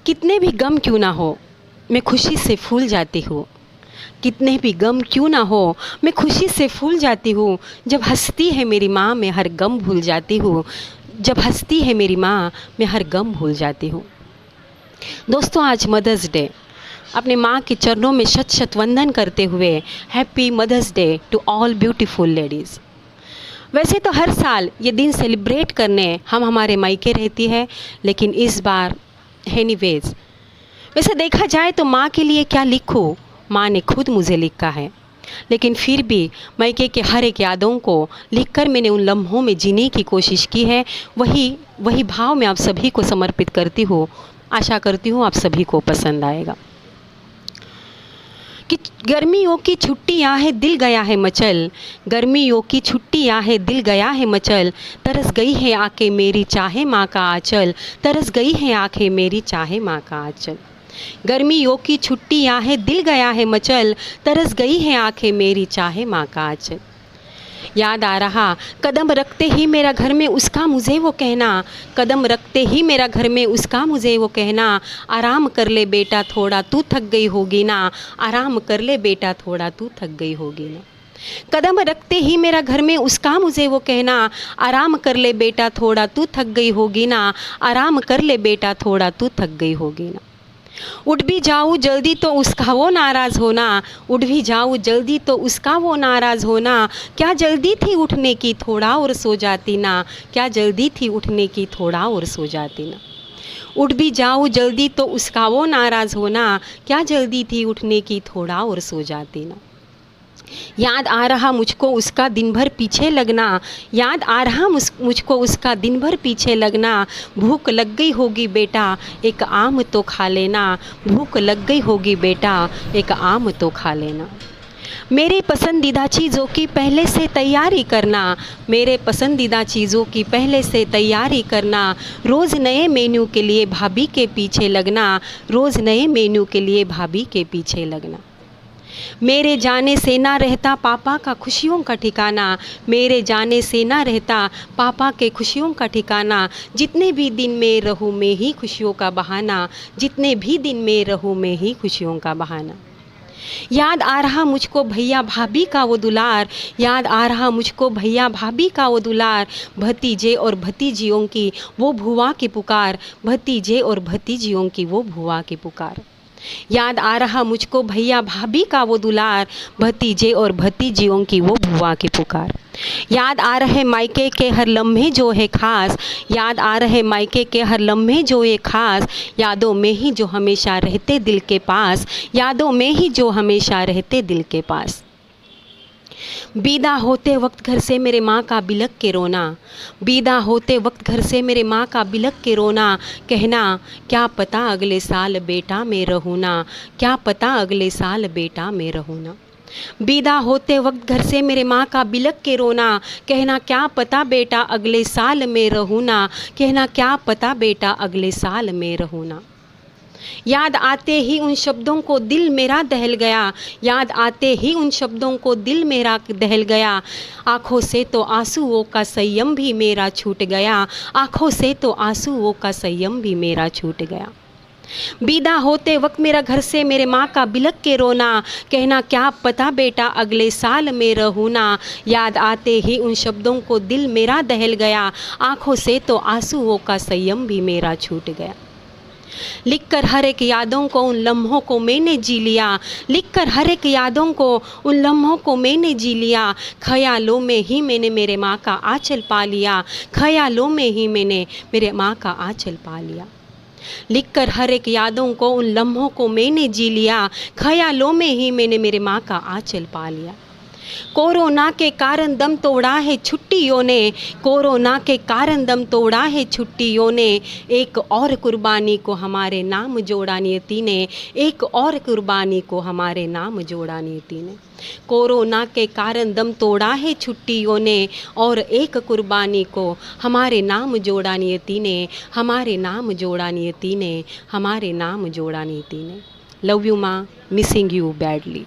कितने भी गम क्यों ना हो, मैं खुशी से फूल जाती हूँ। कितने भी गम क्यों ना हो, मैं खुशी से फूल जाती हूँ। जब हंसती है मेरी माँ, मैं हर गम भूल जाती हूँ। जब हंसती है मेरी माँ, मैं हर गम भूल जाती हूँ। दोस्तों, आज मदर्स डे। अपने माँ के चरणों में शत शत वंदन करते हुए happy mother's day to all beautiful ladies. वैसे तो हर साल ये दिन सेलिब्रेट करने हम हमारे मायके रहती है, लेकिन इस बार एनीवेज, वैसे देखा जाए तो माँ के लिए क्या लिखूँ, माँ ने खुद मुझे लिखा है। लेकिन फिर भी मायके के हर एक यादों को लिखकर मैंने उन लम्हों में जीने की कोशिश की है। वही भाव मैं आप सभी को समर्पित करती हूँ। आशा करती हूँ आप सभी को पसंद आएगा। कि गर्मियों की छुट्टियाँ है, दिल गया है मचल। गर्मियों की छुट्टियाँ है, दिल गया है मचल। तरस गई है आंखें मेरी, चाहे माँ का आंचल। तरस गई है आंखें मेरी, चाहे माँ का आंचल। गर्मियों की छुट्टियाँ है, दिल गया है मचल। तरस गई है आंखें मेरी, चाहे माँ का आंचल। याद आ रहा कदम रखते ही मेरा घर में उसका मुझे वो कहना। कदम रखते ही मेरा घर में उसका मुझे वो कहना। आराम कर ले बेटा थोड़ा, तू थक गई होगी ना। आराम कर ले बेटा थोड़ा, तू थक गई होगी ना। कदम रखते ही मेरा घर में उसका मुझे वो कहना। आराम कर ले बेटा थोड़ा, तू थक गई होगी ना। आराम कर ले बेटा थोड़ा, तू थक गई होगी ना। उठ भी जाऊँ जल्दी तो उसका वो नाराज़ होना। उठ भी जाऊँ जल्दी तो उसका वो नाराज़ होना। क्या जल्दी थी उठने की, थोड़ा और सो जाती ना। क्या जल्दी थी उठने की, थोड़ा और सो जाती ना। उठ भी जाऊँ जल्दी तो उसका वो नाराज़ होना। क्या जल्दी थी उठने की, थोड़ा और सो जाती ना। याद आ रहा मुझको उसका दिन भर पीछे लगना। याद आ रहा मुझको उसका दिन भर पीछे लगना। भूख लग गई होगी बेटा, एक आम तो खा लेना। भूख लग गई होगी बेटा, एक आम तो खा लेना। मेरे पसंदीदा चीज़ों की पहले से तैयारी करना। मेरे पसंदीदा चीज़ों की पहले से तैयारी करना। रोज़ नए मेन्यू के लिए भाभी के पीछे लगना। रोज़ नए मेन्यू के लिए भाभी के पीछे लगना। मेरे जाने से ना रहता पापा का खुशियों का ठिकाना। मेरे जाने से ना रहता पापा के खुशियों का ठिकाना। जितने भी दिन में रहूँ मैं ही खुशियों का बहाना। जितने भी दिन में रहूँ मैं ही खुशियों का बहाना। याद आ रहा मुझको भैया भाभी का वो दुलार। याद आ रहा मुझको भैया भाभी का वो दुलार। भतीजे और भतीजियों की वो भुआ की पुकार। भतीजे और भतीजियों की वो भुआ की पुकार। याद आ रहा मुझको भैया भाभी का वो दुलार। भतीजे और भतीजियों की वो भुआ की पुकार। याद आ रहे मायके के हर लम्हे जो है खास। याद आ रहे मायके के हर लम्हे जो है खास। यादों में ही जो हमेशा रहते दिल के पास। यादों में ही जो हमेशा रहते दिल के पास। विदा होते वक्त घर से मेरे माँ का बिलख के रोना। विदा होते वक्त घर से मेरे माँ का बिलख के रोना। कहना क्या पता अगले साल बेटा मैं रहूँ ना। क्या पता अगले साल बेटा मैं रहूँ ना। विदा होते वक्त घर से मेरे माँ का बिलख के रोना। कहना क्या पता बेटा अगले साल मैं रहूँ ना। कहना क्या पता बेटा अगले साल मैं रहूँ ना। याद आते ही उन शब्दों को दिल मेरा दहल गया। याद आते ही उन शब्दों को दिल मेरा दहल गया। आँखों से तो आंसुओं का संयम भी मेरा छूट गया। आँखों से तो आंसुओं का संयम भी मेरा छूट गया। विदा होते वक्त मेरा घर से मेरे माँ का बिलख के रोना। कहना क्या पता बेटा अगले साल मैं रहूँ ना। याद आते ही उन शब्दों को दिल मेरा दहल गया। आँखों से तो आंसुओं का संयम भी मेरा छूट गया। लिखकर हर एक यादों को उन लम्हों को मैंने जी लिया। लिखकर हर एक यादों को उन लम्हों को मैंने जी लिया। ख्यालों में ही मैंने मेरे माँ का आंचल पा लिया। ख्यालों में ही मैंने मेरे माँ का आंचल पा लिया। लिखकर हर एक यादों को उन लम्हों को मैंने जी लिया। ख्यालों में ही मैंने मेरे माँ का आंचल पा लिया। कोरोना के कारण दम तोड़ा है छुट्टियों ने। कोरोना के कारण दम तोड़ा है छुट्टियों ने। एक और कुर्बानी को हमारे नाम जोड़ा नियति ने। एक और कुर्बानी को हमारे नाम जोड़ा नियति ने। कोरोना के कारण दम तोड़ा है छुट्टियों ने। और एक कुर्बानी को हमारे नाम जोड़ा नियति ने। हमारे नाम जोड़ा नियति ने। हमारे नाम जोड़ा नियति ने। लव यू माँ, मिसिंग यू बैडली।